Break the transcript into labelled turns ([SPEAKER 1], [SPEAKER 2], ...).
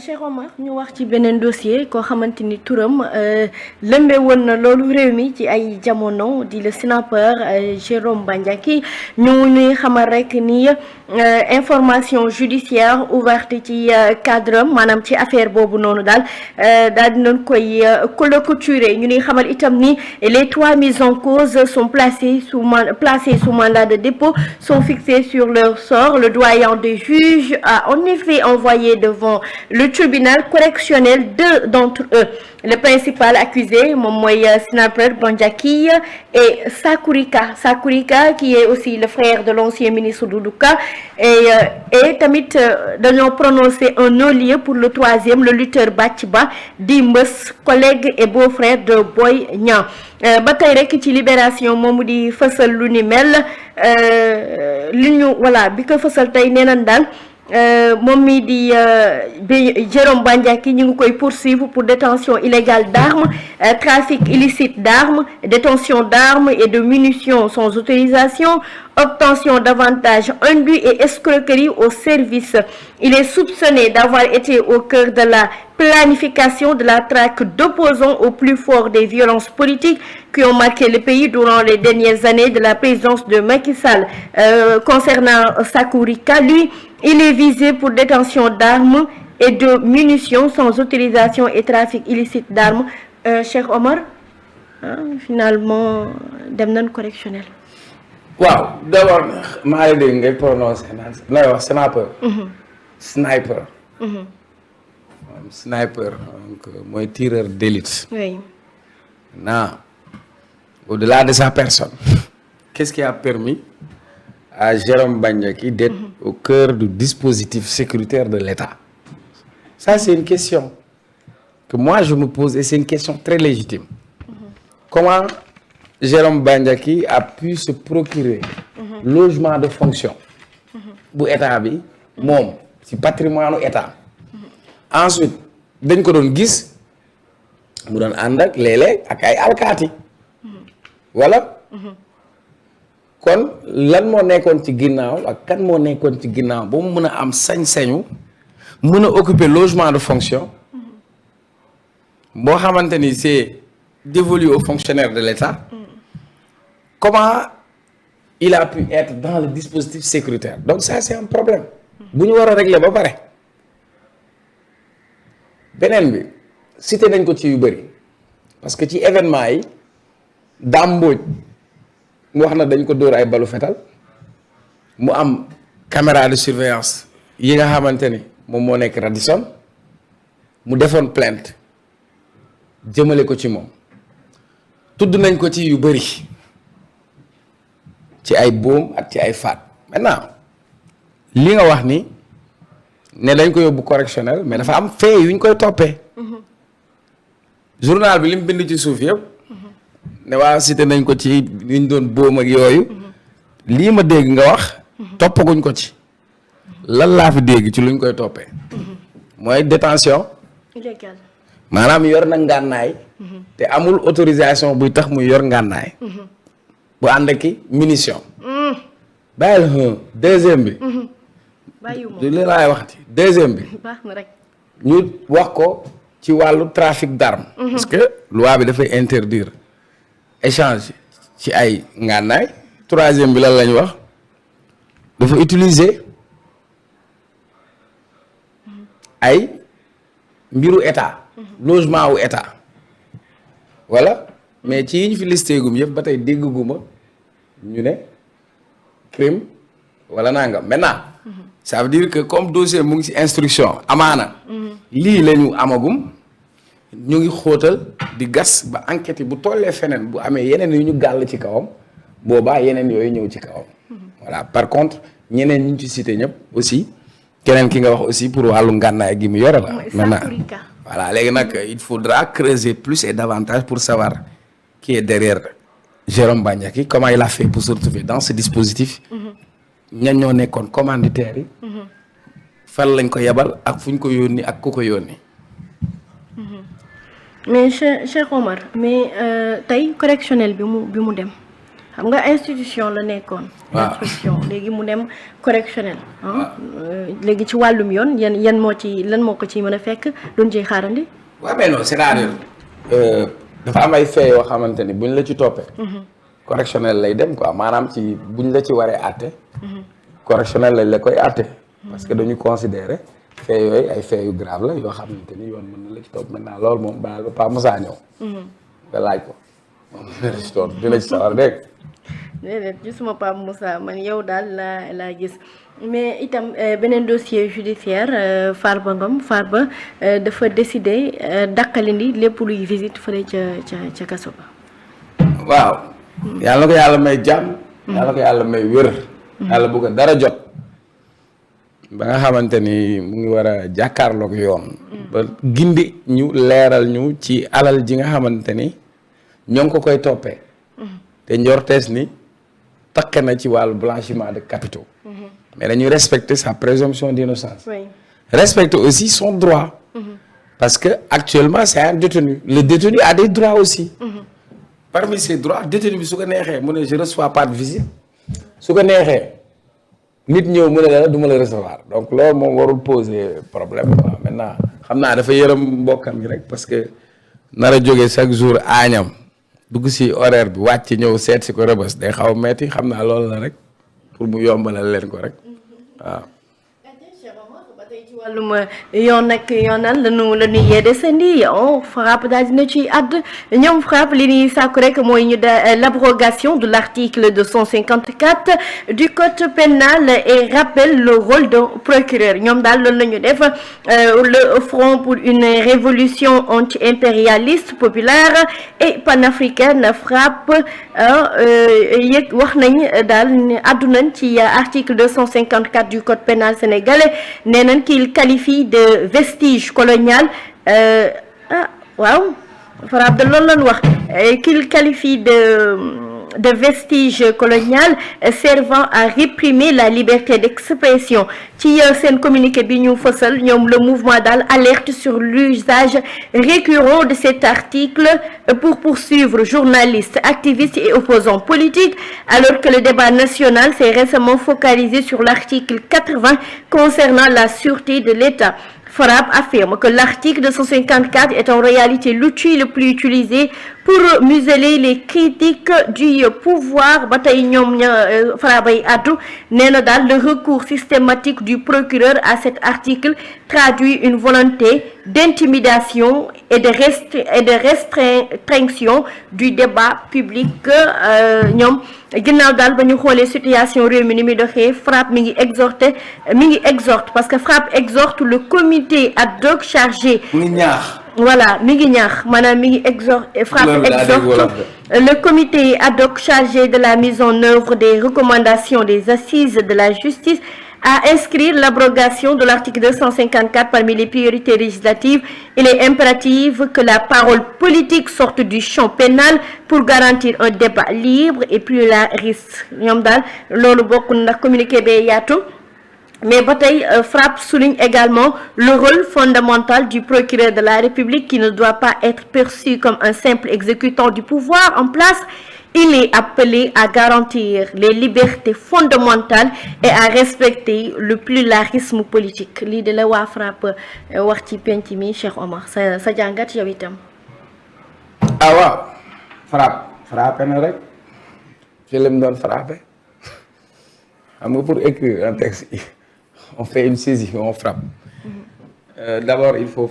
[SPEAKER 1] Cheikh Omar ñu wax ci beneen dossier koo xamante ni turam lëmbe woon na loolu réew mi ci ay jamono di le sénateur Jérôme Bandiaky ñu ñuy xamal rek ni information judiciaire ouverte ci cadre maanaam ci affaire boobu noonu daal dinañ koy clôturer ñu ñuy xamal itam ni les 3 mises en cause sont placées sous mandat de dépôt sont fixées sur leur sort. Le doyen des juges a en effet envoyé devant le tribunal correctionnel 2 d'entre eux. Le principal accusé, sénateur Bandiaky, et Sakourika qui est aussi le frère de l'ancien ministre Doudou Ka, et tamit dañoo prononcé un non-lieu pour le 3e, le lutteur Bathie di Mbeuss, collègue et beau-frère de Boy Niang. Ba tey rek ci Libération moomu di fësal lu ni mel bi ko fësal tey nee nañ daal moom mi di Jérôme Bandiaky ñu ngi koy poursuivre pour détention illégale d'armes, trafic illicite d'armes, détention d'armes et de munitions sans autorisation, obtention d'avantages indus et escroquerie au service. Il est soupçonné d'avoir été au cœur de la planification de la traque d'opposants au plus fort des violences politiques qui ont marqué le pays durant les dernières années de la présidence de Macky Sall. Concernant Sakourika, lui, il est visé pour détention d'armes et de munitions sans autorisation et trafic illicite d'armes. Cheikh Omar, finalement, dem nañ correctionnel.
[SPEAKER 2] waaw d'abord maa ngi dégg ngay prononcé lay wax sniper. Sniper donc mooy tireur d'élite.
[SPEAKER 1] Oui.
[SPEAKER 2] Non, au-delà de sa personne, qu'est-ce qui a permis à Jérôme Bandiaky d'être au cœur du dispositif sécuritaire de l'État? Ça, c'est une question que moi je me pose et c'est une question très légitime. Comment Jérôme Bandiaky a pu se procurer logement de fonction bu état bi moom ci patrimoine état? Ensuite dañ ko doon gis mu doon ànd ak léeg-léeg ak ay alkaati wala kon lan moo nekkoon ci ginnaaw ak kan moo nekkoon ci ginnaaw ba mu mën a am sañ-sañu mën a occuper logement de fonction boo xamante ni c'est dévolu aux fonctionnaires de l'État? Comment il a pu être dans le dispositif sécuritaire? Donc ça c'est un problème bu ñu war a régler ba pare. Beneen bi cité nañ ko ci yu bëri parce que ci événement yi Dame Mbodj mu wax na dañ ko dóor ay balu fetal mu am caméra de surveillance yi nga xamante ni moom moo nekk Radisson mu defoon plainte jëmale ko ci moom tudd nañ ko ci yu bëri ci ay boom ak ci ay faat. Maintenant li nga wax ni ne dañ ko yóbbu correctionnel mais dafa am fait yu ñu koy toppee. Journal bi li mu bind ci suuf yëpp ne waa cité nañ ko ci li ñu doon boom ak yooyu lii ma dégg nga wax toppaguñ ko ci lan laa fi dégg ci luñ koy toppee mooy détention
[SPEAKER 1] illégale,
[SPEAKER 2] maanaam yor na ngànnaay te amul autorisation buy tax muy yor ngànnaay bu ànd ak munition. bàyyil deuxième bi du li laay waxati deuxième bi
[SPEAKER 1] baax na rek
[SPEAKER 2] ñu wax ko ci wàllu trafic d'armes. Parce que loi bi dafay interdire échange ci ay ngànnaay. Troisième bi lan lañ wax dafa utiliser ay mbiru état logement wu état voilà mais ci yi ñu fi listé gum yëpp ba tey dégguma ñu ne crime wala nangam maintenant ça veut dire que comme dossier mu ngi ci instruction amaana lii la ñu amagum ñu ngi xóotal di gas ba enquête yi bu tollee feneen bu amee yeneen yu ñu gàll ci kawam boobaa yeneen yooyu ñëw ci kawam voilà. Par contre ñeneen ñu ci cité ñëpp aussi keneen ki nga wax aussi pour wàllu ngànnaay gi mu yore la maintenant voilà léegi nag il faudra creuser plus et davantage pour savoir qui est derrière Jérôme Bandiaky, comment il a fait pour se retrouver dans ce dispositif. ñan ñoo nekkoon commanditaires yi fan lañ ko yebal ak fu ñu ko yónni ak ku ko yónni.
[SPEAKER 1] mais Cheikh Omar mais tey correctionnel bi mu dem xam nga institution la nekkoon.
[SPEAKER 2] waaw
[SPEAKER 1] institution léegi mu dem correctionnel. léegi ci wàllum yoon yan moo ci lan moo ko ci mën a fekk duñ ciy xaarandi.
[SPEAKER 2] waaw mais non c'est-à-dire dafa am ay faits yoo xamante ni buñ la ci toppee. correctionnel lay dem quoi maanaam ci buñ la ci waree àtte. correctionnel lañ la koy àtte. parce que dañu considérer faits yooyu ay faits yu grave la yoo xamante ni yoon mën na la ci topp maintenant loolu moom baal ba Pa Moussa ñëw. nga laaj ko moom dina ci sawar dégg.
[SPEAKER 1] déedéet gisuma Pape Moussa man yow daal laa gis mais itam beneen dossier judiciaire Farba Ngom dafa décider dàqalindi lépp luy visite fële ca kaso ba.
[SPEAKER 2] waaw. yàlla na ko yàlla may jàmm. yàlla na ko yàlla may wér. yàlla bu ko dara jot. ba nga xamante ni mu ngi war a jàkkaarloog yoon. ba gindi ñu leeral ñu ci alal ji nga xamante ni ñoo ngi ko koy toppee. te njortees ni taqe na ci wàllu blanchiment de capitaux. mais dañuy respecter sa présomption d'innocence. Oui. Respecter aussi son droit. Parce que actuellement c'est un détenu. Le détenu a des droits aussi. Parmi ces droits détenu bi su ko neexee mu ne je reçois pas de visite. su ko neexee nit ñëw mu ne la du ma la recevoir donc loolu moom warul poser problème quoi maintenant xam naa dafa yërëm mbokkam yi rek parce que nar a jógee chaque jour aañam dugg si horaire bi wàcc ñëw seet si ko Rebeuss day xaw metti xam naa loolu la rek pour mu yombalal leen ko rek waaw.
[SPEAKER 1] wàllum yoon ak yoonal la ñuy yedde sandi FRAPP daal dina ci àdd ñoom FRAPP li ñuy sàkku rek mooy ñu l'abrogation de l'article 254 du code pénal et rappelle le rôle d'un procureur ñoom daal loolu la ñu def le front pour une révolution anti-impérialiste populaire et panafricaine FRAPP yëg wax nañ daal àddu nañ ci article 254 du code pénal sénégalais nee nañ qu'il qualifie de vestige colonial waaw FRAPP de loolu lañ wax qu'il qualifie de vestige colonial servant à réprimer la liberté d'expression ci seen communiqué bi ñu fësal ñoom le mouvement daal alerte sur l'usage récurrent de cet article pour poursuivre journalistes, activistes et opposants politiques alors que le débat national s'est récemment focalisé sur l'article 80 concernant la sûreté de l'État. FRAPP affirme que l'article 254 est en réalité l'outil le plus utilisé pour museler les critiques du pouvoir ba tey ñoom FRAPP ay addu nee na daal le recours systématique du procureur à cet article traduit une volonté d'intimidation et de restriction du débat public ñoom ginnaaw daal ba ñu xoolee situation réew mi ni muy doxee FRAPP mi ngi exhorte parce que FRAPP exhorte le comité ad hoc chargé.
[SPEAKER 2] mi ngi ñaax.
[SPEAKER 1] voilà mi ngi ñaax maanaam mi ngi exhorte FRAPP exhorte le comité ad hoc chargé de la mise en œuvre des recommandations des assises de la justice à inscrire l'abrogation de l'article 254 parmi les priorités législatives. Il est impératif que la parole politique sorte du champ pénal pour garantir un débat libre et pluraliste ñoom daal loolu bokk na communiqué bee yaatu. Mais ba tey FRAPP souligne également le rôle fondamental du procureur de la République qui ne doit pas être perçu comme un simple exécutant du pouvoir en place. Il est appelé à garantir les libertés fondamentales et à respecter le pluralisme politique lii de la waa FRAPP wax ci penc mi Cheikh Omar sa jàngat yow itam.
[SPEAKER 2] waaw frappé na rek ci lim doon frappé xam nga pour écrire un texte on fait une saisie on frappe d'abord il faut